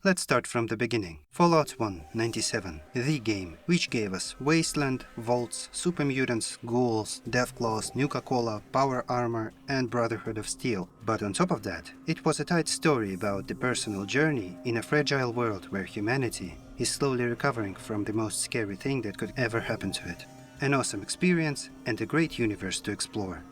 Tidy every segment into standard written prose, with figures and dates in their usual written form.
Let's start from the beginning. Fallout 1, 97, the game, which gave us Wasteland, Vaults, Super Mutants, Ghouls, Deathclaws, Nuka-Cola, Power Armor, and Brotherhood of Steel. But on top of that, it was a tight story about the personal journey in a fragile world where humanity is slowly recovering from the most scary thing that could ever happen to it. An awesome experience and a great universe to explore.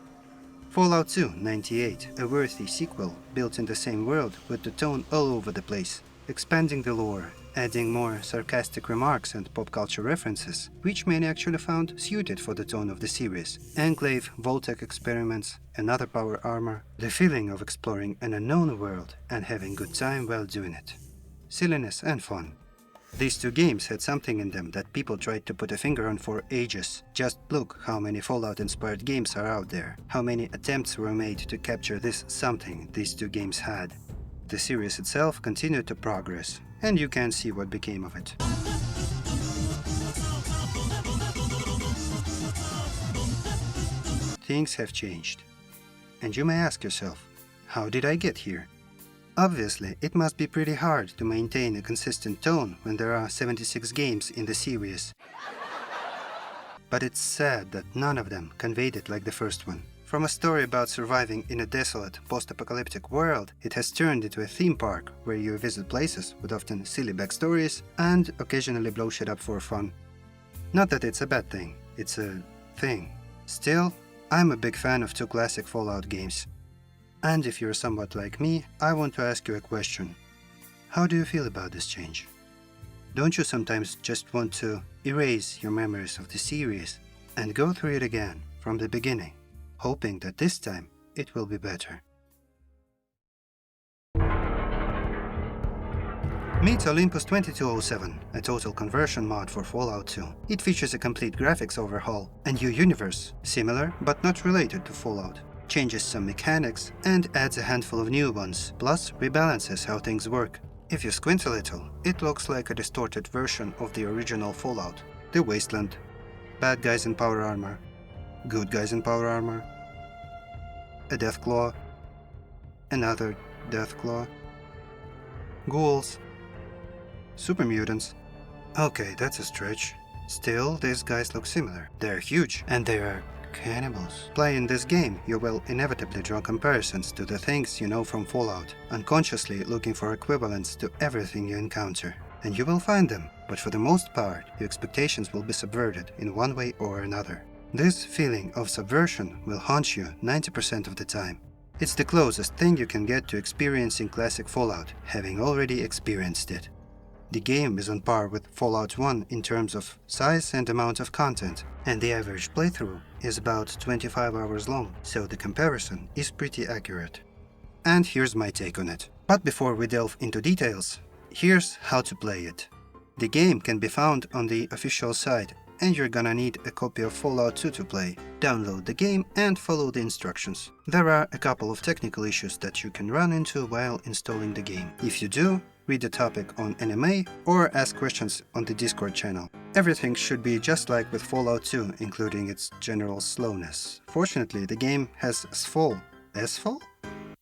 Fallout 2, 98, a worthy sequel built in the same world with the tone all over the place, expanding the lore, adding more sarcastic remarks and pop culture references, which many actually found suited for the tone of the series. Enclave, Voltec experiments, another Power Armor, the feeling of exploring an unknown world and having good time while doing it. Silliness and fun. These two games had something in them that people tried to put a finger on for ages. Just look how many Fallout-inspired games are out there, how many attempts were made to capture this something these two games had. The series itself continued to progress, and you can see what became of it. Things have changed. And you may ask yourself, how did I get here? Obviously, it must be pretty hard to maintain a consistent tone when there are 76 games in the series. But it's sad that none of them conveyed it like the first one. From a story about surviving in a desolate, post-apocalyptic world, it has turned into a theme park where you visit places with often silly backstories and occasionally blow shit up for fun. Not that it's a bad thing, it's a thing. Still, I'm a big fan of two classic Fallout games. And if you're somewhat like me, I want to ask you a question. How do you feel about this change? Don't you sometimes just want to erase your memories of the series and go through it again from the beginning, hoping that this time it will be better? Meet Olympus 2207, a total conversion mod for Fallout 2. It features a complete graphics overhaul, a new universe, similar but not related to Fallout, changes some mechanics, and adds a handful of new ones, plus rebalances how things work. If you squint a little, it looks like a distorted version of the original Fallout. The Wasteland, bad guys in Power Armor, good guys in Power Armor, a Deathclaw, another Deathclaw, Ghouls, Super Mutants. Okay, that's a stretch. Still, these guys look similar. They're huge, and they are cannibals. Playing this game, you will inevitably draw comparisons to the things you know from Fallout, unconsciously looking for equivalents to everything you encounter. And you will find them, but for the most part, your expectations will be subverted in one way or another. This feeling of subversion will haunt you 90% of the time. It's the closest thing you can get to experiencing classic Fallout, having already experienced it. The game is on par with Fallout 1 in terms of size and amount of content, and the average playthrough is about 25 hours long, so the comparison is pretty accurate. And here's my take on it. But before we delve into details, here's how to play it. The game can be found on the official site, and you're gonna need a copy of Fallout 2 to play. Download the game and follow the instructions. There are a couple of technical issues that you can run into while installing the game. If you do, read the topic on NMA or ask questions on the Discord channel. Everything should be just like with Fallout 2, including its general slowness. Fortunately, the game has SFAL. SFAL?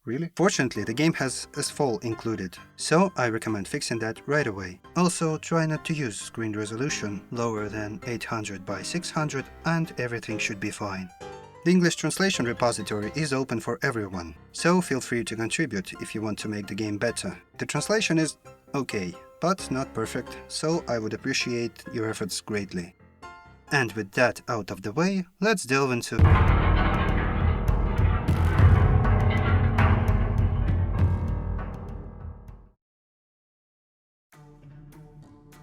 Really? Fortunately, the game has SFAL included, so I recommend fixing that right away. Also, try not to use screen resolution lower than 800 by 600 and everything should be fine. The English translation repository is open for everyone, so feel free to contribute if you want to make the game better. The translation is okay, but not perfect, so I would appreciate your efforts greatly. And with that out of the way, let's delve into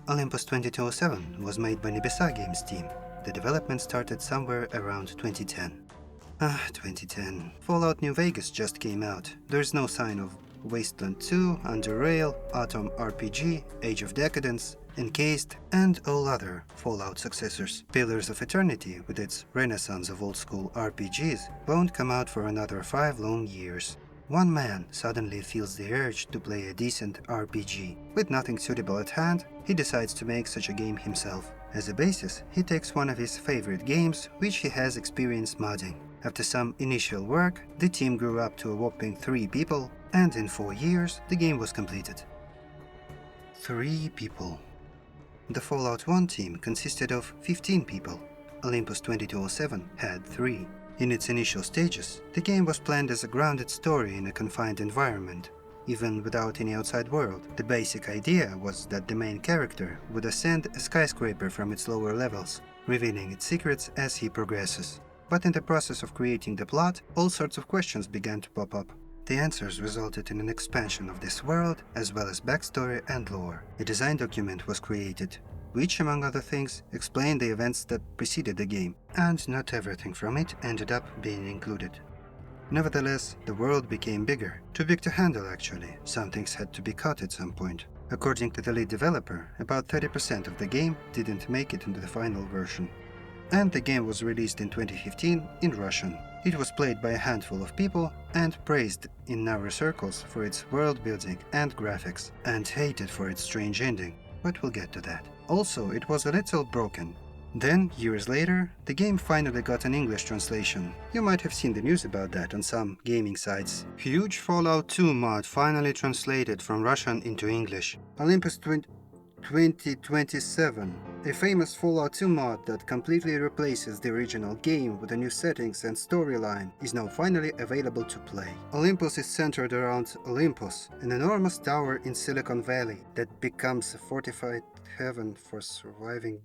Olympus 2207 was made by Nebisa Games team. The development started somewhere around 2010. 2010. Fallout New Vegas just came out. There's no sign of Wasteland 2, Under Rail, Atom RPG, Age of Decadence, Encased, and all other Fallout successors. Pillars of Eternity, with its renaissance of old-school RPGs, won't come out for another 5 long years. One man suddenly feels the urge to play a decent RPG. With nothing suitable at hand, he decides to make such a game himself. As a basis, he takes one of his favorite games, which he has experienced modding. After some initial work, the team grew up to a whopping 3 people, and in 4 years, the game was completed. 3 people. The Fallout 1 team consisted of 15 people. Olympus 2207 had 3. In its initial stages, the game was planned as a grounded story in a confined environment. Even without any outside world, the basic idea was that the main character would ascend a skyscraper from its lower levels, revealing its secrets as he progresses. But in the process of creating the plot, all sorts of questions began to pop up. The answers resulted in an expansion of this world, as well as backstory and lore. A design document was created, which, among other things, explained the events that preceded the game, and not everything from it ended up being included. Nevertheless, the world became bigger. Too big to handle, actually. Some things had to be cut at some point. According to the lead developer, about 30% of the game didn't make it into the final version. And the game was released in 2015 in Russian. It was played by a handful of people and praised in narrow circles for its world building and graphics, and hated for its strange ending, but we'll get to that. Also, it was a little broken. Then, years later, the game finally got an English translation. You might have seen the news about that on some gaming sites. Huge Fallout 2 mod finally translated from Russian into English. Olympus 2027, a famous Fallout 2 mod that completely replaces the original game with the new settings and storyline, is now finally available to play. Olympus is centered around Olympus, an enormous tower in Silicon Valley that becomes a fortified heaven for surviving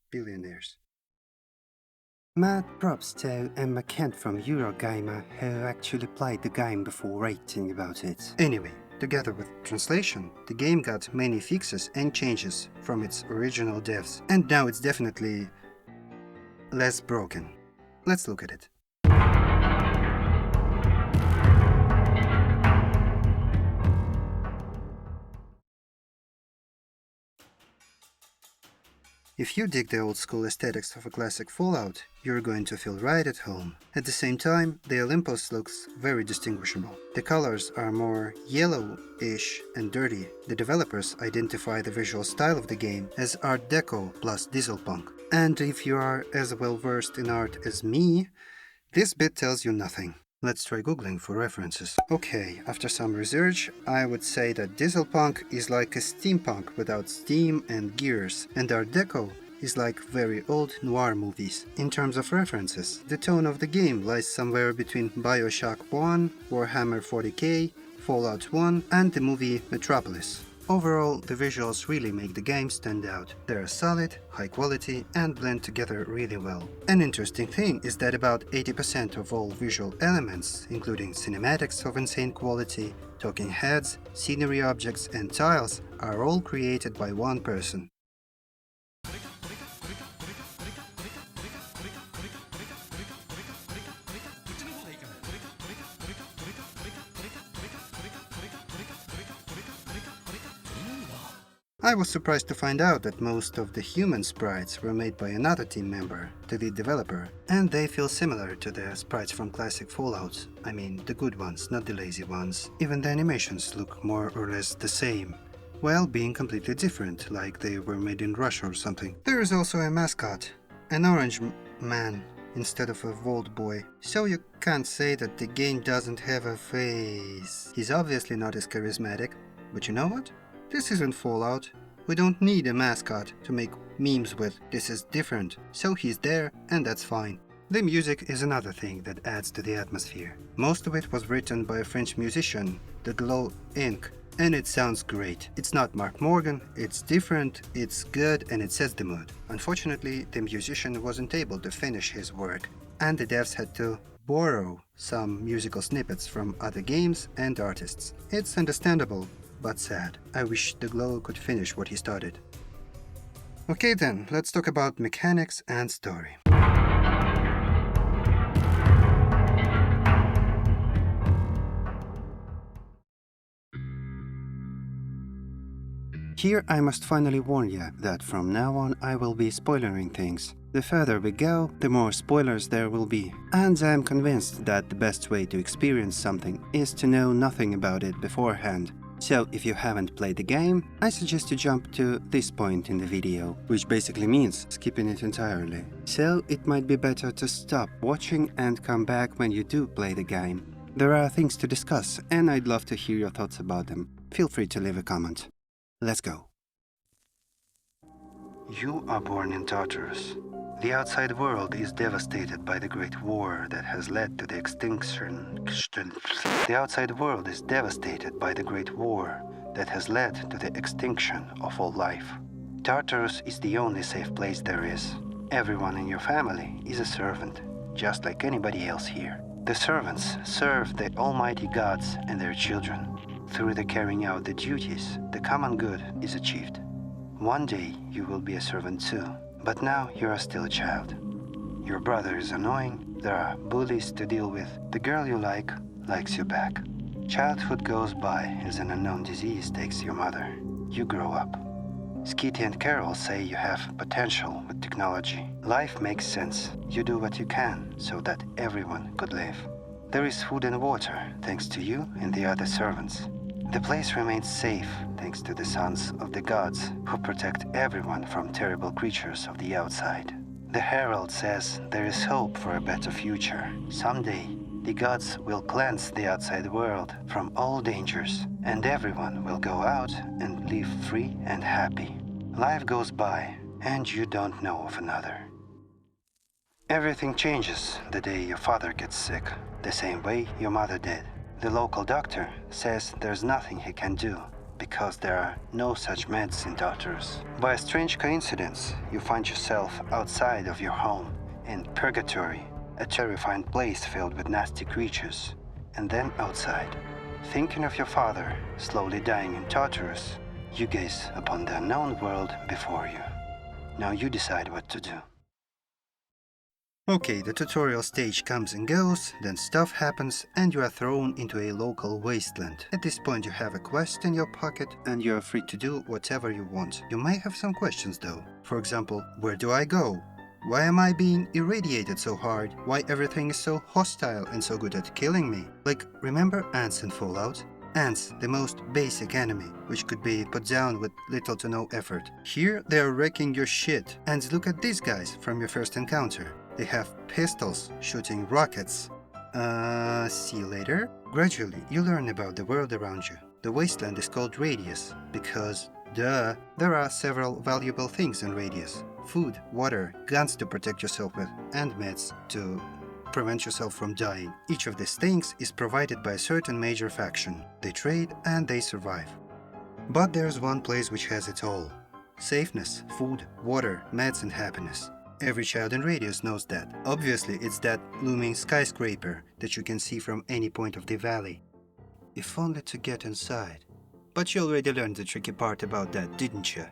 billionaires. Mad props to Emma Kent from Eurogamer, who actually played the game before writing about it. Anyway, together with translation, the game got many fixes and changes from its original devs, and now it's definitely less broken. Let's look at it. If you dig the old-school aesthetics of a classic Fallout, you're going to feel right at home. At the same time, the Olympus looks very distinguishable. The colors are more yellow-ish and dirty. The developers identify the visual style of the game as Art Deco plus Dieselpunk. And if you are as well-versed in art as me, this bit tells you nothing. Let's try googling for references. Okay, after some research, I would say that Dieselpunk is like a steampunk without steam and gears, and Art Deco is like very old noir movies. In terms of references, the tone of the game lies somewhere between BioShock 1, Warhammer 40k, Fallout 1, and the movie Metropolis. Overall, the visuals really make the game stand out. They are solid, high quality, and blend together really well. An interesting thing is that about 80% of all visual elements, including cinematics of insane quality, talking heads, scenery objects, and tiles, are all created by one person. I was surprised to find out that most of the human sprites were made by another team member, the lead developer, and they feel similar to the sprites from classic Fallouts. I mean, the good ones, not the lazy ones. Even the animations look more or less the same, while being completely different, like they were made in Russia or something. There is also a mascot, an orange man instead of a Vault Boy, so you can't say that the game doesn't have a face. He's obviously not as charismatic, but you know what? This isn't Fallout. We don't need a mascot to make memes with. This is different, so he's there, and that's fine. The music is another thing that adds to the atmosphere. Most of it was written by a French musician, The Glow Inc., and it sounds great. It's not Mark Morgan, it's different, it's good, and it sets the mood. Unfortunately, the musician wasn't able to finish his work, and the devs had to borrow some musical snippets from other games and artists. It's understandable, but sad. I wish The Glow could finish what he started. Okay then, let's talk about mechanics and story. Here I must finally warn you that from now on I will be spoilering things. The further we go, the more spoilers there will be. And I'm convinced that the best way to experience something is to know nothing about it beforehand. So if you haven't played the game, I suggest you jump to this point in the video, which basically means skipping it entirely. So it might be better to stop watching and come back when you do play the game. There are things to discuss, and I'd love to hear your thoughts about them. Feel free to leave a comment. Let's go. You are born in Tartarus. The outside world is devastated by the Great War that has led to the extinction. The outside world is devastated by the Great War that has led to the extinction of all life. Tartarus is the only safe place there is. Everyone in your family is a servant, just like anybody else here. The servants serve the almighty gods and their children. Through the carrying out the duties, the common good is achieved. One day you will be a servant too, but now you are still a child. Your brother is annoying, there are bullies to deal with, the girl you like likes you back. Childhood goes by as an unknown disease takes your mother. You grow up. Skitty and Carol say you have potential with technology. Life makes sense. You do what you can so that everyone could live. There is food and water thanks to you and the other servants. The place remains safe thanks to the sons of the gods who protect everyone from terrible creatures of the outside. The herald says there is hope for a better future. Someday, the gods will cleanse the outside world from all dangers, and everyone will go out and live free and happy. Life goes by, and you don't know of another. Everything changes the day your father gets sick, the same way your mother did. The local doctor says there's nothing he can do, because there are no such meds in Tartarus. By a strange coincidence, you find yourself outside of your home, in Purgatory, a terrifying place filled with nasty creatures, and then outside. Thinking of your father slowly dying in Tartarus, you gaze upon the unknown world before you. Now you decide what to do. Okay, the tutorial stage comes and goes, then stuff happens and you are thrown into a local wasteland. At this point you have a quest in your pocket and you are free to do whatever you want. You may have some questions though. For example, where do I go? Why am I being irradiated so hard? Why everything is so hostile and so good at killing me? Like, remember ants in Fallout? Ants, the most basic enemy, which could be put down with little to no effort. Here they are wrecking your shit. And look at these guys from your first encounter. They have pistols shooting rockets. See you later. Gradually, you learn about the world around you. The wasteland is called Radius because, duh, there are several valuable things in Radius. Food, water, guns to protect yourself with, and meds to prevent yourself from dying. Each of these things is provided by a certain major faction. They trade and they survive. But there's one place which has it all. Safeness, food, water, meds and happiness. Every child in Radius knows that. Obviously, it's that looming skyscraper that you can see from any point of the valley. If only to get inside. But you already learned the tricky part about that, didn't you?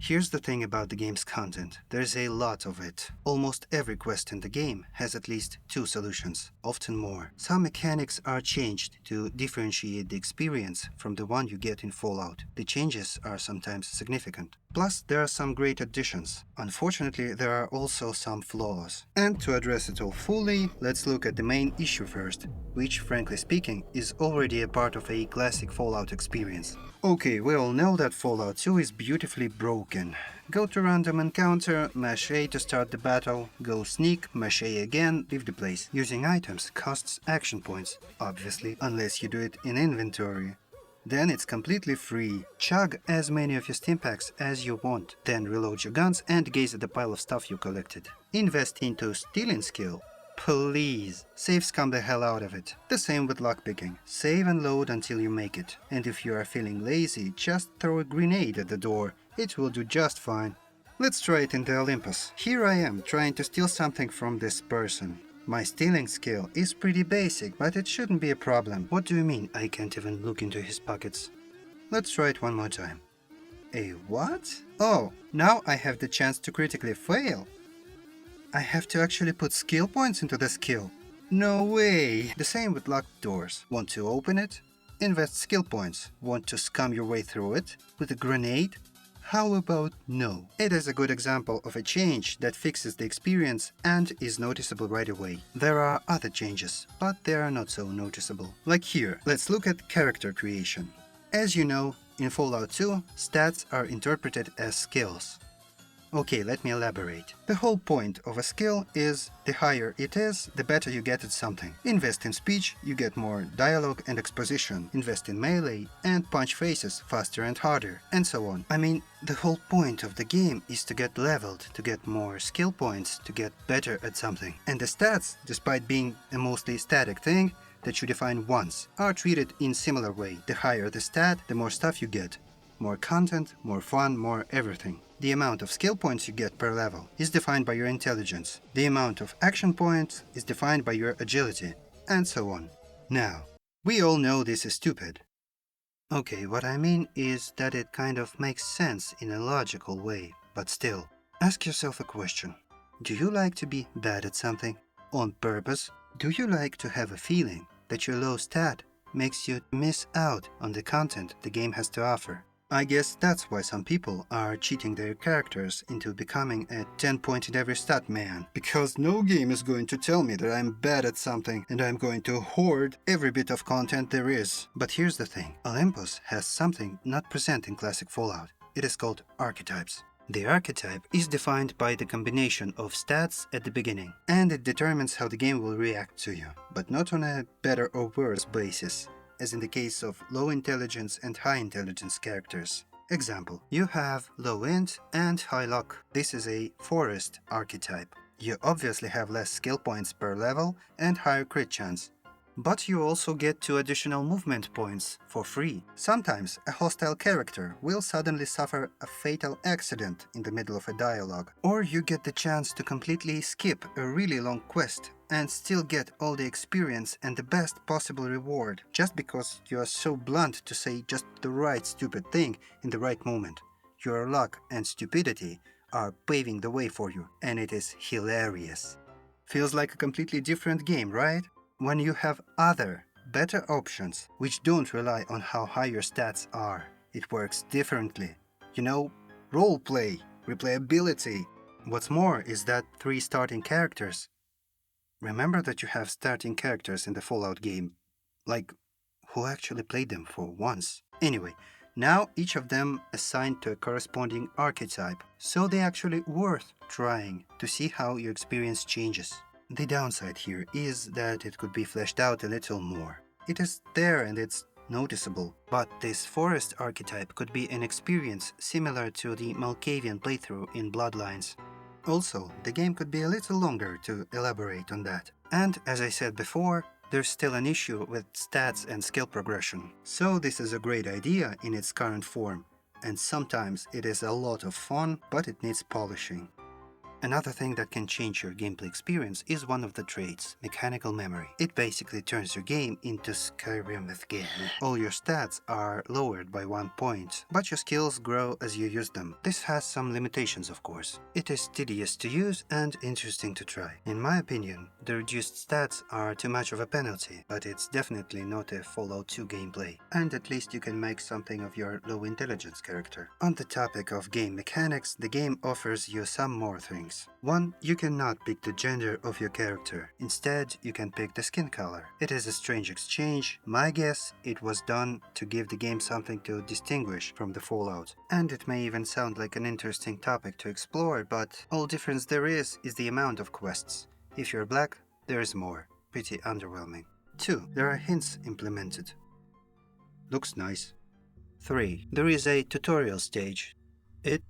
Here's the thing about the game's content. There's a lot of it. Almost every quest in the game has at least 2 solutions, often more. Some mechanics are changed to differentiate the experience from the one you get in Fallout. The changes are sometimes significant. Plus, there are some great additions. Unfortunately, there are also some flaws. And to address it all fully, let's look at the main issue first, which, frankly speaking, is already a part of a classic Fallout experience. Okay, we all know that Fallout 2 is beautifully broken. Go to random encounter, mash A to start the battle, go sneak, mash A again, leave the place. Using items costs action points, obviously, unless you do it in inventory. Then it's completely free. Chug as many of your stim packs as you want, then reload your guns and gaze at the pile of stuff you collected. Invest into stealing skill. Please, save scum the hell out of it. The same with lockpicking. Save and load until you make it. And if you are feeling lazy, just throw a grenade at the door. It will do just fine. Let's try it in the Olympus. Here I am, trying to steal something from this person. My stealing skill is pretty basic, but it shouldn't be a problem. What do you mean I can't even look into his pockets? Let's try it one more time. A what? Oh, now I have the chance to critically fail. I have to actually put skill points into the skill. No way! The same with locked doors. Want to open it? Invest skill points. Want to scum your way through it? With a grenade? How about no? It is a good example of a change that fixes the experience and is noticeable right away. There are other changes, but they are not so noticeable. Like here, let's look at character creation. As you know, in Fallout 2, stats are interpreted as skills. Okay, let me elaborate. The whole point of a skill is the higher it is, the better you get at something. Invest in speech, you get more dialogue and exposition. Invest in melee and punch faces faster and harder, and so on. I mean, the whole point of the game is to get leveled, to get more skill points, to get better at something. And the stats, despite being a mostly static thing that you define once, are treated in similar way. The higher the stat, the more stuff you get. More content, more fun, more everything. The amount of skill points you get per level is defined by your intelligence. The amount of action points is defined by your agility, and so on. Now, we all know this is stupid. Okay, what I mean is that it kind of makes sense in a logical way, but still. Ask yourself a question. Do you like to be bad at something? On purpose? Do you like to have a feeling that your low stat makes you miss out on the content the game has to offer? I guess that's why some people are cheating their characters into becoming a 10-point in every stat man. Because no game is going to tell me that I'm bad at something and I'm going to hoard every bit of content there is. But here's the thing. Olympus has something not present in classic Fallout. It is called archetypes. The archetype is defined by the combination of stats at the beginning, and it determines how the game will react to you, but not on a better or worse basis, as in the case of low intelligence and high intelligence characters. Example, you have low int and high luck. This is a forest archetype. You obviously have less skill points per level and higher crit chance. But you also get 2 additional movement points for free. Sometimes a hostile character will suddenly suffer a fatal accident in the middle of a dialogue, or you get the chance to completely skip a really long quest and still get all the experience and the best possible reward just because you are so blunt to say just the right stupid thing in the right moment. Your luck and stupidity are paving the way for you, and it is hilarious. Feels like a completely different game, right? When you have other, better options which don't rely on how high your stats are, it works differently. You know, roleplay, replayability. What's more is that 3 starting characters. Remember that you have starting characters in the Fallout game. Like, who actually played them for once? Anyway, now each of them assigned to a corresponding archetype, so they're actually worth trying to see how your experience changes. The downside here is that it could be fleshed out a little more. It is there and it's noticeable, but this forest archetype could be an experience similar to the Malkavian playthrough in Bloodlines. Also, the game could be a little longer to elaborate on that. And as I said before, there's still an issue with stats and skill progression. So this is a great idea in its current form, and sometimes it is a lot of fun, but it needs polishing. Another thing that can change your gameplay experience is one of the traits, mechanical memory. It basically turns your game into Skyrim again. All your stats are lowered by 1 point, but your skills grow as you use them. This has some limitations, of course. It is tedious to use and interesting to try. In my opinion, the reduced stats are too much of a penalty, but it's definitely not a Fallout 2 gameplay. And at least you can make something of your low intelligence character. On the topic of game mechanics, the game offers you some more things. 1. You cannot pick the gender of your character. Instead, you can pick the skin color. It is a strange exchange. My guess, it was done to give the game something to distinguish from the Fallout. And it may even sound like an interesting topic to explore, but all difference there is the amount of quests. If you're black, there is more. Pretty underwhelming. 2. There are hints implemented. Looks nice. 3. There is a tutorial stage. It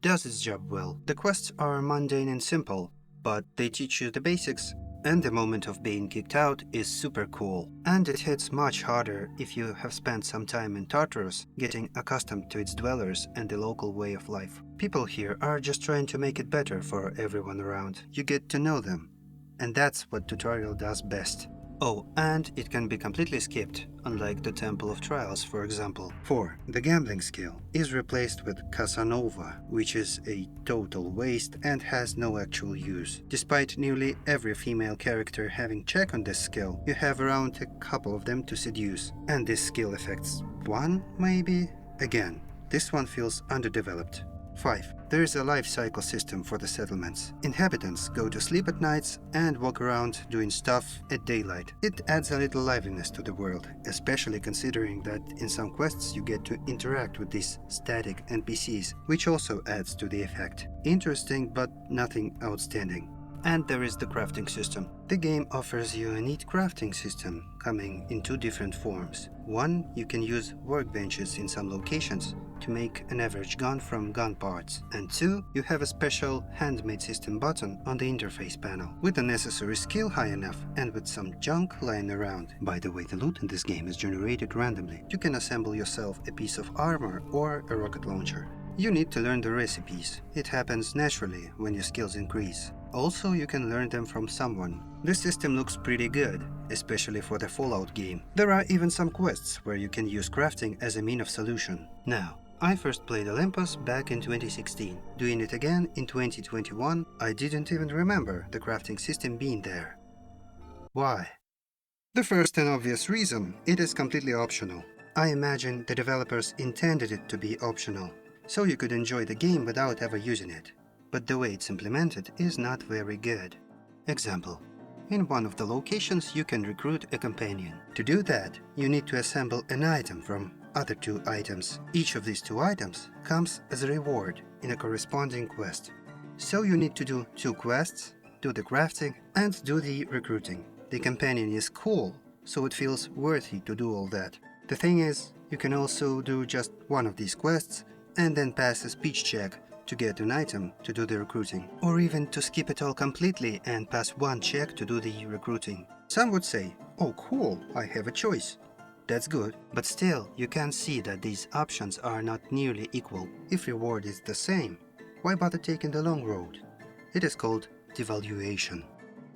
does its job well. The quests are mundane and simple, but they teach you the basics, and the moment of being kicked out is super cool. And it hits much harder if you have spent some time in Tartarus, getting accustomed to its dwellers and the local way of life. People here are just trying to make it better for everyone around. You get to know them, and that's what tutorial does best. Oh, and it can be completely skipped, unlike the Temple of Trials, for example. 4. The gambling skill is replaced with Casanova, which is a total waste and has no actual use. Despite nearly every female character having check on this skill, you have around a couple of them to seduce. And this skill affects 1, maybe? Again, this one feels underdeveloped. 5. There is a life cycle system for the settlements. Inhabitants go to sleep at nights and walk around doing stuff at daylight. It adds a little liveliness to the world, especially considering that in some quests you get to interact with these static NPCs, which also adds to the effect. Interesting, but nothing outstanding. And there is the crafting system. The game offers you a neat crafting system coming in two different forms. One, you can use workbenches in some locations to make an average gun from gun parts. And two, you have a special handmade system button on the interface panel. With the necessary skill high enough and with some junk lying around. By the way, the loot in this game is generated randomly. You can assemble yourself a piece of armor or a rocket launcher. You need to learn the recipes. It happens naturally when your skills increase. Also, you can learn them from someone. The system looks pretty good, especially for the Fallout game. There are even some quests where you can use crafting as a mean of solution. Now, I first played Olympus back in 2016. Doing it again in 2021, I didn't even remember the crafting system being there. Why? The first and obvious reason, it is completely optional. I imagine the developers intended it to be optional, so you could enjoy the game without ever using it. But the way it's implemented is not very good. Example. In one of the locations you can recruit a companion. To do that, you need to assemble an item from other two items. Each of these two items comes as a reward in a corresponding quest. So you need to do two quests, do the crafting, and do the recruiting. The companion is cool, so it feels worthy to do all that. The thing is, you can also do just one of these quests and then pass a speech check to get an item to do the recruiting, or even to skip it all completely and pass one check to do the recruiting. Some would say, oh cool, I have a choice. That's good, but still, you can see that these options are not nearly equal. If reward is the same, why bother taking the long road? It is called devaluation.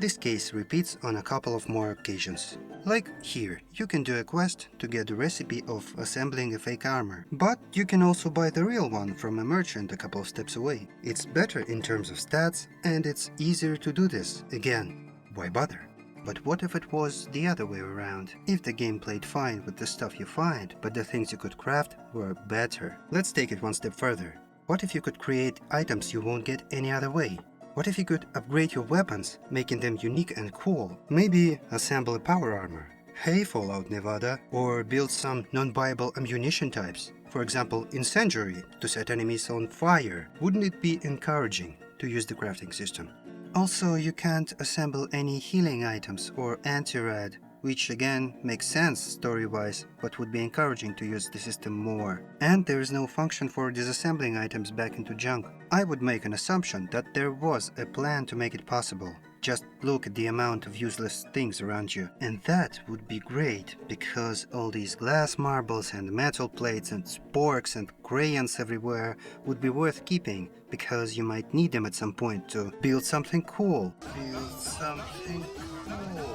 This case repeats on a couple of more occasions. Like here, you can do a quest to get the recipe of assembling a fake armor, but you can also buy the real one from a merchant a couple of steps away. It's better in terms of stats, and it's easier to do this. Again, why bother? But what if it was the other way around? If the game played fine with the stuff you find, but the things you could craft were better? Let's take it one step further. What if you could create items you won't get any other way? What if you could upgrade your weapons, making them unique and cool? Maybe assemble a power armor. Hey Fallout Nevada, or build some non-viable ammunition types. For example, incendiary, to set enemies on fire. Wouldn't it be encouraging to use the crafting system? Also, you can't assemble any healing items or anti-rad, which again makes sense story-wise, but would be encouraging to use the system more. And there is no function for disassembling items back into junk. I would make an assumption that there was a plan to make it possible. Just look at the amount of useless things around you. And that would be great, because all these glass marbles and metal plates and sporks and crayons everywhere would be worth keeping, because you might need them at some point to build something cool.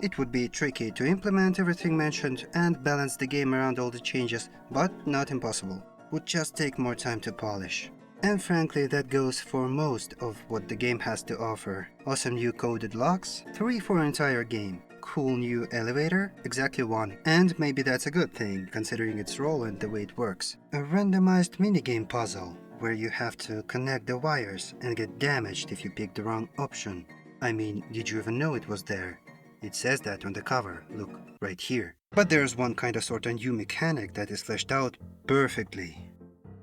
It would be tricky to implement everything mentioned and balance the game around all the changes, but not impossible. Would just take more time to polish. And frankly, that goes for most of what the game has to offer. Awesome new coded locks, 3 for an entire game. Cool new elevator, exactly 1. And maybe that's a good thing, considering its role and the way it works. A randomized minigame puzzle, where you have to connect the wires and get damaged if you pick the wrong option. I mean, did you even know it was there? It says that on the cover, look, right here. But there's one kind of sort of new mechanic that is fleshed out perfectly.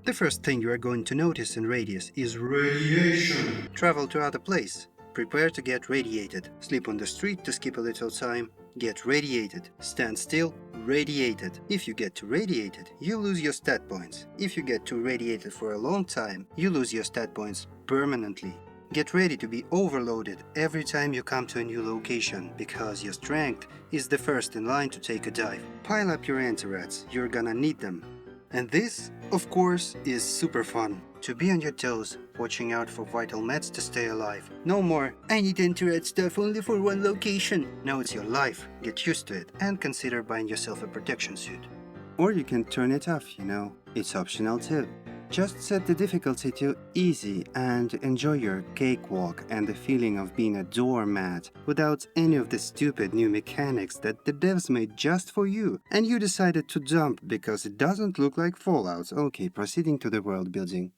The first thing you are going to notice in Radius is radiation. Travel to other place. Prepare to get radiated. Sleep on the street to skip a little time. Get radiated. Stand still. Radiated. If you get too radiated, you lose your stat points. If you get too radiated for a long time, you lose your stat points permanently. Get ready to be overloaded every time you come to a new location, because your strength is the first in line to take a dive. Pile up your anti-rats, you're gonna need them. And this, of course, is super fun. To be on your toes, watching out for vital meds to stay alive. No more, I need anti-rat stuff only for one location. Now it's your life, get used to it, and consider buying yourself a protection suit. Or you can turn it off, you know, it's optional too. Just set the difficulty to easy and enjoy your cakewalk and the feeling of being a doormat without any of the stupid new mechanics that the devs made just for you and you decided to dump because it doesn't look like Fallout. Okay, proceeding to the world building.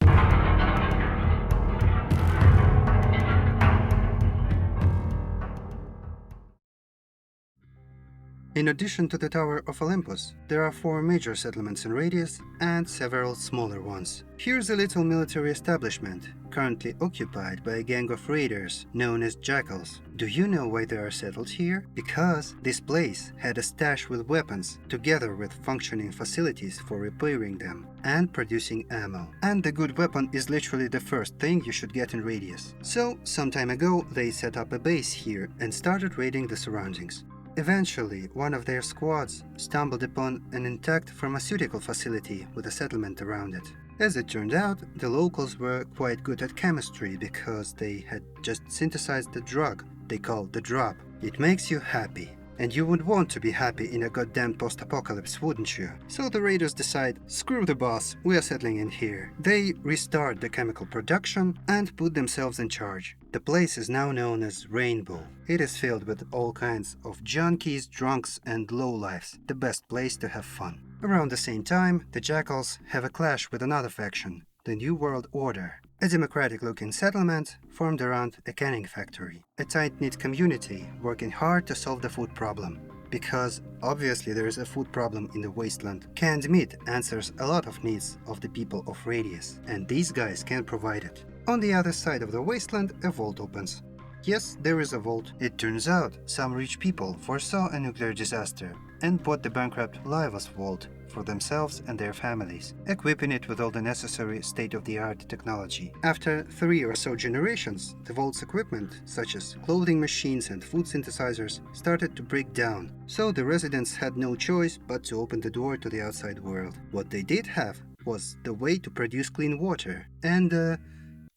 In addition to the Tower of Olympus, there are 4 major settlements in radius and several smaller ones. Here's a little military establishment, currently occupied by a gang of raiders known as Jackals. Do you know why they are settled here? Because this place had a stash with weapons, together with functioning facilities for repairing them and producing ammo. And the good weapon is literally the first thing you should get in radius. So, some time ago, they set up a base here and started raiding the surroundings. Eventually, one of their squads stumbled upon an intact pharmaceutical facility with a settlement around it. As it turned out, the locals were quite good at chemistry because they had just synthesized the drug they call the drop. It makes you happy. And you would want to be happy in a goddamn post-apocalypse, wouldn't you? So the raiders decide, screw the boss, we are settling in here. They restart the chemical production and put themselves in charge. The place is now known as Rainbow. It is filled with all kinds of junkies, drunks and lowlifes. The best place to have fun. Around the same time, the Jackals have a clash with another faction, the New World Order. A democratic-looking settlement formed around a canning factory. A tight-knit community working hard to solve the food problem. Because obviously there is a food problem in the wasteland. Canned meat answers a lot of needs of the people of Radius, and these guys can provide it. On the other side of the wasteland, a vault opens. Yes, there is a vault. It turns out some rich people foresaw a nuclear disaster and bought the bankrupt Lifeforms vault for themselves and their families, equipping it with all the necessary state-of-the-art technology. After 3 or so generations, the vault's equipment, such as clothing machines and food synthesizers, started to break down, so the residents had no choice but to open the door to the outside world. What they did have was the way to produce clean water and a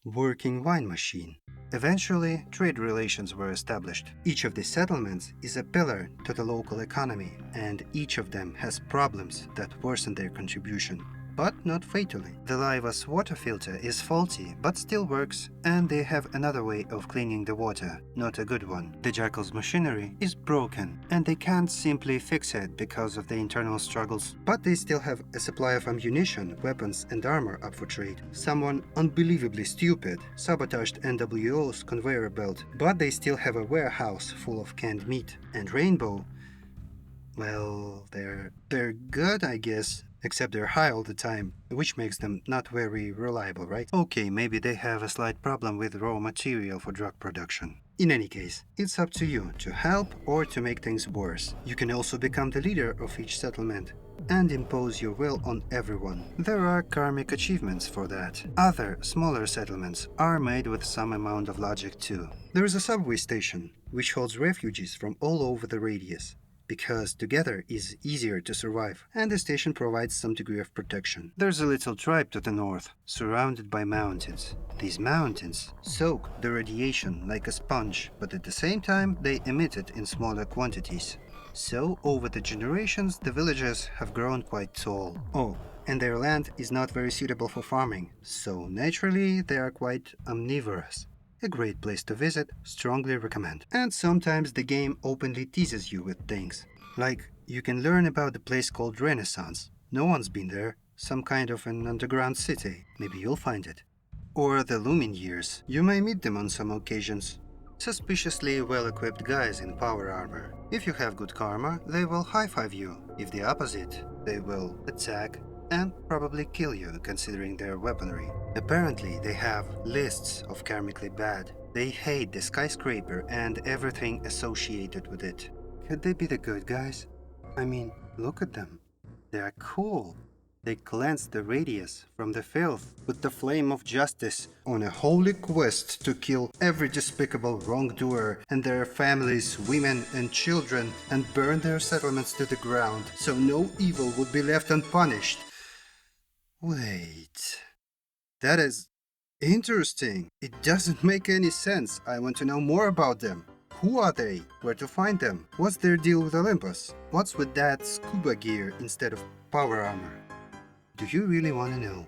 working wine machine. Eventually, trade relations were established. Each of these settlements is a pillar to the local economy, and each of them has problems that worsen their contribution. But not fatally. The Lifeforms water filter is faulty, but still works, and they have another way of cleaning the water, not a good one. The Jackal's machinery is broken, and they can't simply fix it because of the internal struggles. But they still have a supply of ammunition, weapons, and armor up for trade. Someone unbelievably stupid sabotaged NWO's conveyor belt, but they still have a warehouse full of canned meat. And Rainbow, well, they're good, I guess. Except they're high all the time, which makes them not very reliable, right? Okay, maybe they have a slight problem with raw material for drug production. In any case, it's up to you to help or to make things worse. You can also become the leader of each settlement and impose your will on everyone. There are karmic achievements for that. Other, smaller settlements are made with some amount of logic too. There is a subway station, which holds refugees from all over the radius, because together is easier to survive, and the station provides some degree of protection. There's a little tribe to the north, surrounded by mountains. These mountains soak the radiation like a sponge, but at the same time they emit it in smaller quantities. So, over the generations, the villagers have grown quite tall. Oh, and their land is not very suitable for farming, so naturally they are quite omnivorous. A great place to visit, strongly recommend. And sometimes the game openly teases you with things. Like, you can learn about the place called Renaissance. No one's been there. Some kind of an underground city. Maybe you'll find it. Or the Lumineers. You may meet them on some occasions. Suspiciously well-equipped guys in power armor. If you have good karma, they will high-five you. If the opposite, they will attack and probably kill you, considering their weaponry. Apparently, they have lists of karmically bad. They hate the skyscraper and everything associated with it. Could they be the good guys? I mean, look at them. They are cool. They cleanse the radius from the filth with the flame of justice on a holy quest to kill every despicable wrongdoer and their families, women and children, and burn their settlements to the ground so no evil would be left unpunished. Wait, that is interesting. It doesn't make any sense. I want to know more about them. Who are they? Where to find them? What's their deal with Olympus? What's with that scuba gear instead of power armor? Do you really want to know?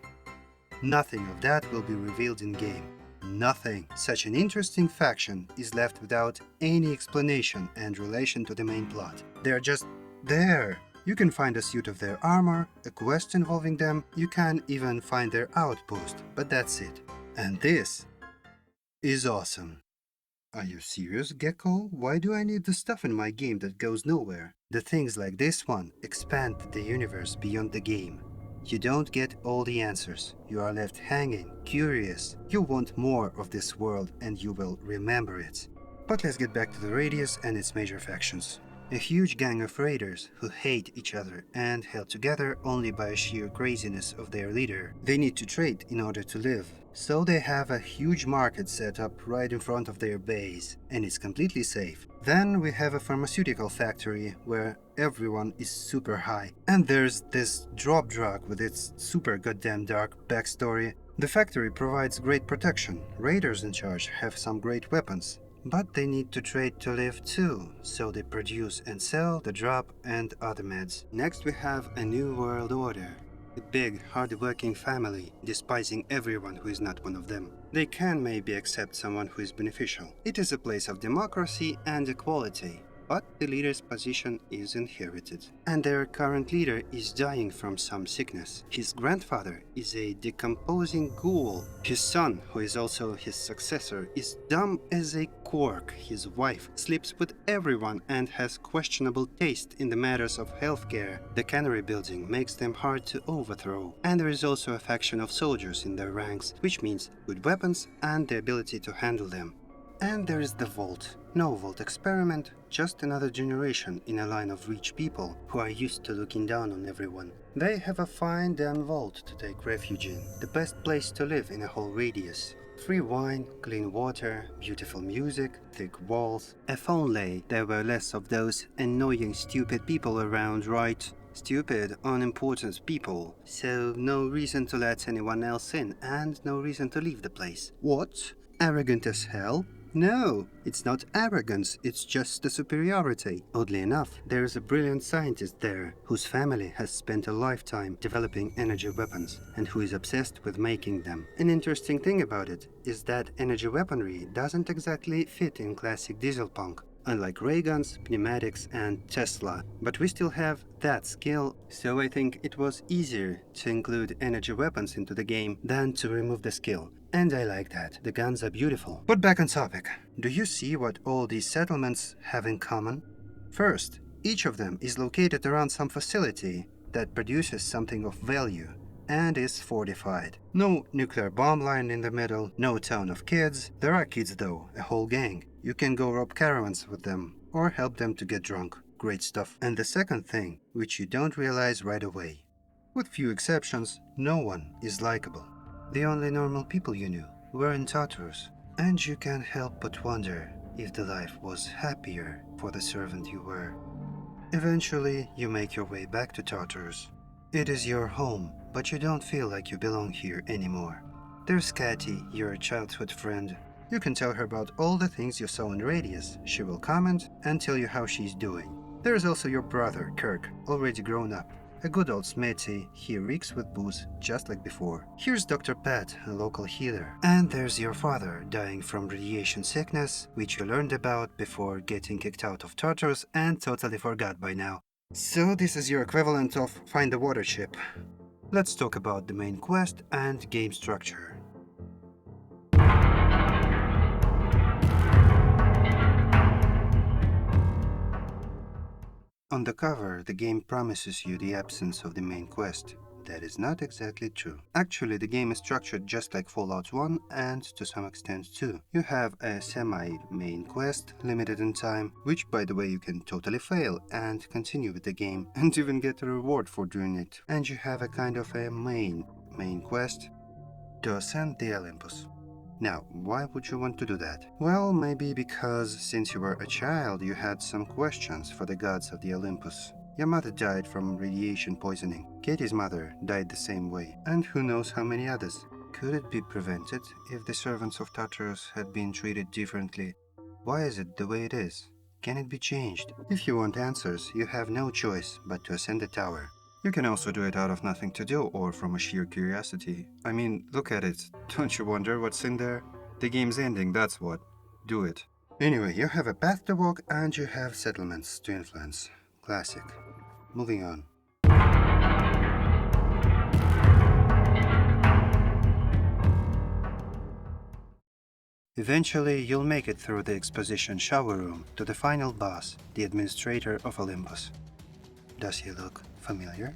Nothing of that will be revealed in-game. Nothing. Such an interesting faction is left without any explanation and relation to the main plot. They're just there. You can find a suit of their armor, a quest involving them, you can even find their outpost, but that's it. And this is awesome. Are you serious, Gecko? Why do I need the stuff in my game that goes nowhere? The things like this one expand the universe beyond the game. You don't get all the answers. You are left hanging, curious. You want more of this world and you will remember it. But let's get back to the Radius and its major factions. A huge gang of raiders who hate each other and held together only by sheer craziness of their leader. They need to trade in order to live, so they have a huge market set up right in front of their base, and it's completely safe. Then we have a pharmaceutical factory where everyone is super high, and there's this drop drug with its super goddamn dark backstory. The factory provides great protection. Raiders in charge have some great weapons. But they need to trade to live too, so they produce and sell the drop and other meds. Next we have a new world order. A big, hard-working family, despising everyone who is not one of them. They can maybe accept someone who is beneficial. It is a place of democracy and equality. But the leader's position is inherited, and their current leader is dying from some sickness. His grandfather is a decomposing ghoul. His son, who is also his successor, is dumb as a cork. His wife sleeps with everyone and has questionable taste in the matters of healthcare. The cannery building makes them hard to overthrow, and there is also a faction of soldiers in their ranks, which means good weapons and the ability to handle them. And there is the Vault. No Vault experiment, just another generation in a line of rich people who are used to looking down on everyone. They have a fine damn vault to take refuge in, the best place to live in a whole radius. Free wine, clean water, beautiful music, thick walls. If only there were less of those annoying stupid people around, right? Stupid, unimportant people, so no reason to let anyone else in and no reason to leave the place. What? Arrogant as hell? No, it's not arrogance, it's just the superiority. Oddly enough, there is a brilliant scientist there, whose family has spent a lifetime developing energy weapons, and who is obsessed with making them. An interesting thing about it is that energy weaponry doesn't exactly fit in classic diesel punk, unlike ray guns, pneumatics, and Tesla. But we still have that skill, so I think it was easier to include energy weapons into the game than to remove the skill. And I like that. The guns are beautiful. But back on topic. Do you see what all these settlements have in common? First, each of them is located around some facility that produces something of value and is fortified. No nuclear bomb line in the middle, no town of kids. There are kids though, a whole gang. You can go rob caravans with them or help them to get drunk. Great stuff. And the second thing, which you don't realize right away. With few exceptions, no one is likable. The only normal people you knew were in Tartarus, and you can't help but wonder if the life was happier for the servant you were. Eventually, you make your way back to Tartarus. It is your home, but you don't feel like you belong here anymore. There's Cathy, your childhood friend. You can tell her about all the things you saw in Radius. She will comment and tell you how she's doing. There's also your brother, Kirk, already grown up. A good old Smithy, he reeks with booze, just like before. Here's Dr. Pat, a local healer. And there's your father, dying from radiation sickness, which you learned about before getting kicked out of Tartarus and totally forgot by now. So this is your equivalent of Find the Water ship. Let's talk about the main quest and game structure. On the cover, the game promises you the absence of the main quest. That is not exactly true. Actually, the game is structured just like Fallout 1 and to some extent 2. You have a semi-main quest, limited in time, which by the way you can totally fail and continue with the game and even get a reward for doing it. And you have a kind of a main quest to ascend the Olympus. Now, why would you want to do that? Well, maybe because since you were a child you had some questions for the gods of the Olympus. Your mother died from radiation poisoning. Katie's mother died the same way. And who knows how many others. Could it be prevented if the servants of Tartarus had been treated differently? Why is it the way it is? Can it be changed? If you want answers, you have no choice but to ascend the tower. You can also do it out of nothing to do or from a sheer curiosity. I mean, look at it. Don't you wonder what's in there? The game's ending, that's what. Do it. Anyway, you have a path to walk and you have settlements to influence. Classic. Moving on. Eventually, you'll make it through the exposition shower room to the final boss, the administrator of Olympus. Does he look familiar?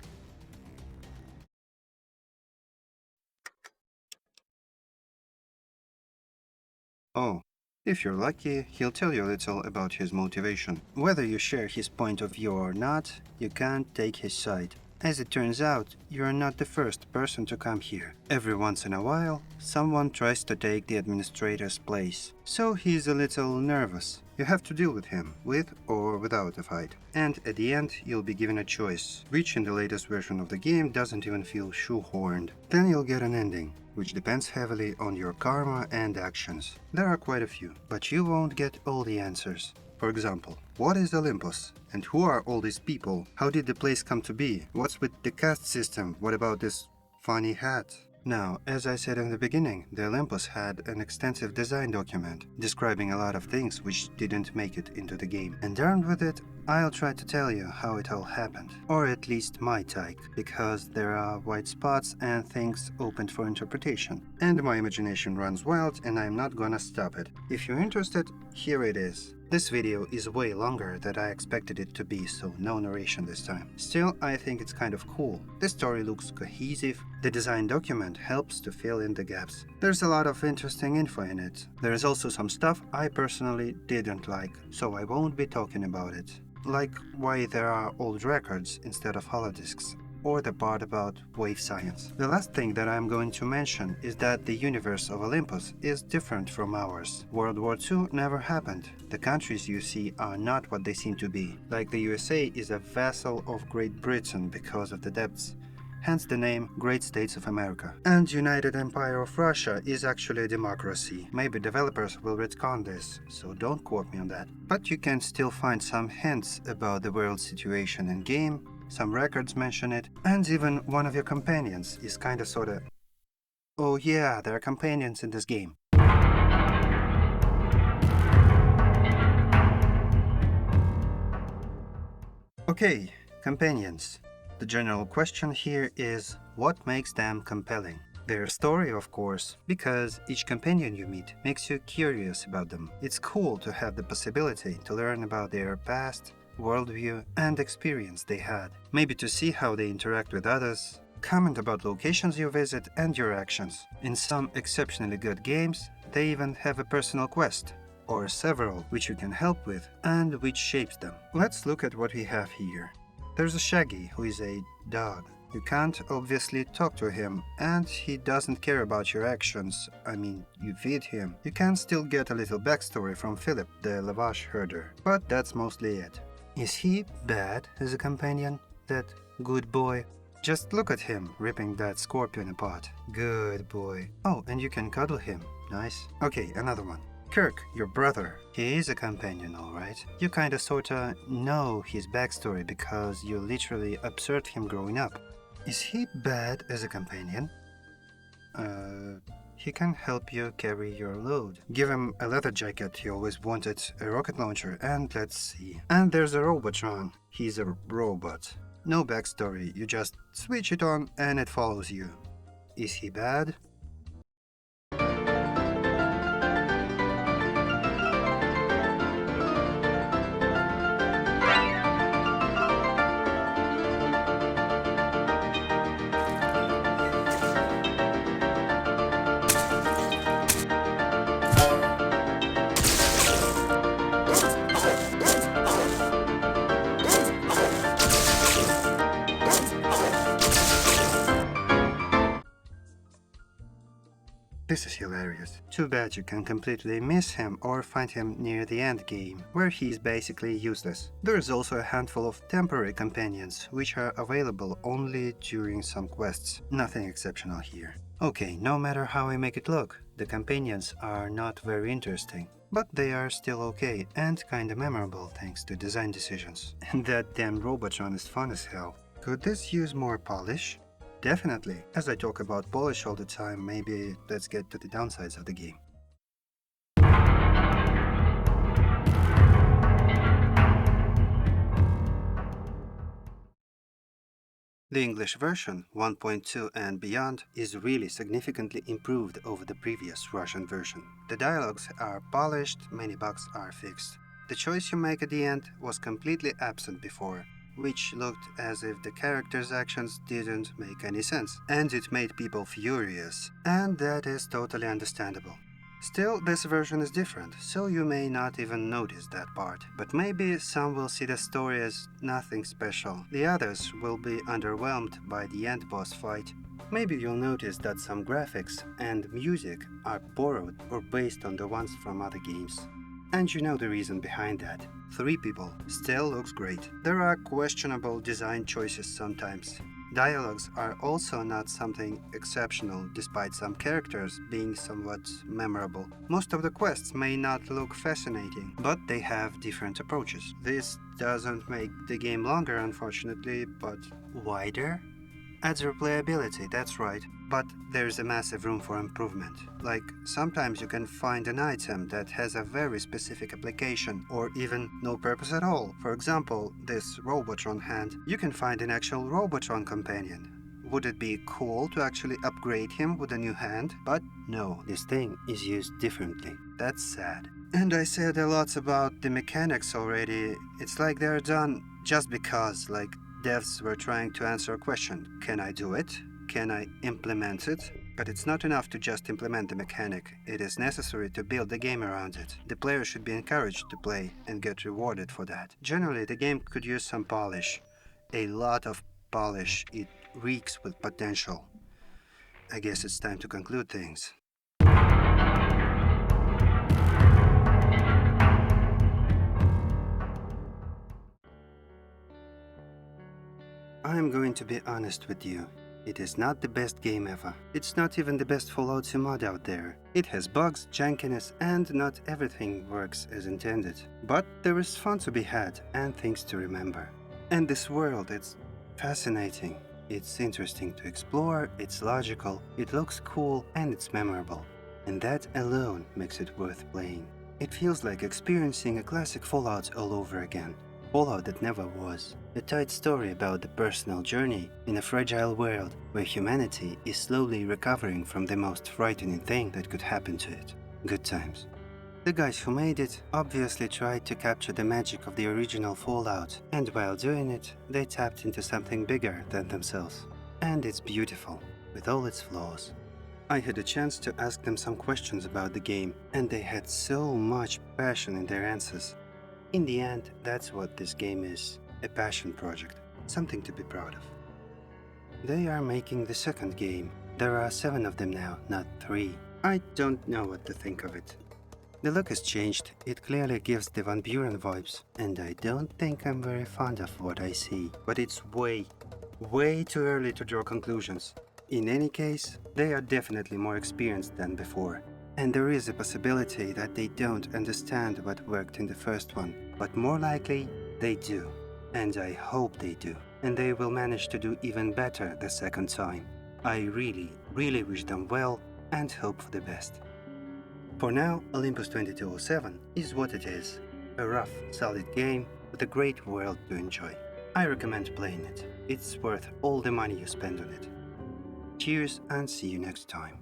Oh, if you're lucky, he'll tell you a little about his motivation. Whether you share his point of view or not, you can't take his side. As it turns out, you're not the first person to come here. Every once in a while, someone tries to take the administrator's place. So he's a little nervous. You have to deal with him, with or without a fight. And at the end, you'll be given a choice, which in the latest version of the game doesn't even feel shoehorned. Then you'll get an ending, which depends heavily on your karma and actions. There are quite a few, but you won't get all the answers. For example, what is Olympus? And who are all these people? How did the place come to be? What's with the caste system? What about this funny hat? Now, as I said in the beginning, the Olympus had an extensive design document describing a lot of things which didn't make it into the game. And armed with it, I'll try to tell you how it all happened. Or at least my take, because there are white spots and things open for interpretation. And my imagination runs wild and I'm not gonna stop it. If you're interested, here it is. This video is way longer than I expected it to be, so no narration this time. Still, I think it's kind of cool. The story looks cohesive, the design document helps to fill in the gaps. There's a lot of interesting info in it. There is also some stuff I personally didn't like, so I won't be talking about it. Like why there are old records instead of holodisks, or the part about wave science. The last thing that I'm going to mention is that the universe of Olympus is different from ours. World War II never happened. The countries you see are not what they seem to be. Like the USA is a vassal of Great Britain because of the debts. Hence the name Great States of America. And United Empire of Russia is actually a democracy. Maybe developers will retcon this, so don't quote me on that. But you can still find some hints about the world situation in game, some records mention it, and even one of your companions is kinda sorta... Oh yeah, there are companions in this game. Okay, companions. The general question here is, what makes them compelling? Their story, of course, because each companion you meet makes you curious about them. It's cool to have the possibility to learn about their past, worldview, and experience they had. Maybe to see how they interact with others, comment about locations you visit and your actions. In some exceptionally good games, they even have a personal quest, or several, which you can help with and which shapes them. Let's look at what we have here. There's a Shaggy, who is a dog. You can't obviously talk to him, and he doesn't care about your actions. I mean, you feed him. You can still get a little backstory from Philip, the Lavash herder, but that's mostly it. Is he bad as a companion? That good boy? Just look at him ripping that scorpion apart. Good boy. Oh, and you can cuddle him. Nice. Okay, another one. Kirk, your brother. He is a companion, alright. You kinda sorta know his backstory because you literally observed him growing up. Is he bad as a companion? He can help you carry your load. Give him a leather jacket, he always wanted, a rocket launcher, and let's see. And there's a Robotron. He's a robot. No backstory, you just switch it on and it follows you. Is he bad? This is hilarious. Too bad you can completely miss him or find him near the endgame, where he is basically useless. There is also a handful of temporary companions, which are available only during some quests. Nothing exceptional here. Okay, no matter how I make it look, the companions are not very interesting. But they are still okay and kinda memorable thanks to design decisions. And that damn Robotron is fun as hell. Could this use more polish? Definitely. As I talk about polish all the time, maybe let's get to the downsides of the game. The English version, 1.2 and beyond, is really significantly improved over the previous Russian version. The dialogues are polished, many bugs are fixed. The choice you make at the end was completely absent before, which looked as if the characters' actions didn't make any sense, and it made people furious, and that is totally understandable. Still, this version is different, so you may not even notice that part. But maybe some will see the story as nothing special. The others will be underwhelmed by the end boss fight. Maybe you'll notice that some graphics and music are borrowed or based on the ones from other games. And you know the reason behind that. 3 people still looks great. There are questionable design choices sometimes. Dialogues are also not something exceptional, despite some characters being somewhat memorable. Most of the quests may not look fascinating, but they have different approaches. This doesn't make the game longer, unfortunately, but wider? Adds replayability, that's right, but there's a massive room for improvement. Like, sometimes you can find an item that has a very specific application, or even no purpose at all. For example, this Robotron hand. You can find an actual Robotron companion. Would it be cool to actually upgrade him with a new hand? But no, this thing is used differently. That's sad. And I said a lot about the mechanics already. It's like they're done just because, like, devs were trying to answer a question. Can I do it? Can I implement it? But it's not enough to just implement the mechanic. It is necessary to build the game around it. The player should be encouraged to play and get rewarded for that. Generally, the game could use some polish. A lot of polish. It reeks with potential. I guess it's time to conclude things. I'm going to be honest with you. It is not the best game ever. It's not even the best Fallout 2 mod out there. It has bugs, jankiness, and not everything works as intended. But there is fun to be had and things to remember. And this world, it's fascinating. It's interesting to explore, it's logical, it looks cool, and it's memorable. And that alone makes it worth playing. It feels like experiencing a classic Fallout all over again. Fallout that never was. A tight story about the personal journey in a fragile world where humanity is slowly recovering from the most frightening thing that could happen to it. Good times. The guys who made it obviously tried to capture the magic of the original Fallout, and while doing it, they tapped into something bigger than themselves. And it's beautiful, with all its flaws. I had a chance to ask them some questions about the game, and they had so much passion in their answers. In the end, that's what this game is. A passion project. Something to be proud of. They are making the second game. There are 7 of them now, not 3. I don't know what to think of it. The look has changed. It clearly gives the Van Buren vibes. And I don't think I'm very fond of what I see. But it's way too early to draw conclusions. In any case, they are definitely more experienced than before. And there is a possibility that they don't understand what worked in the first one. But more likely, they do. And I hope they do. And they will manage to do even better the second time. I really wish them well and hope for the best. For now, Olympus 2207 is what it is. A rough, solid game with a great world to enjoy. I recommend playing it. It's worth all the money you spend on it. Cheers and see you next time.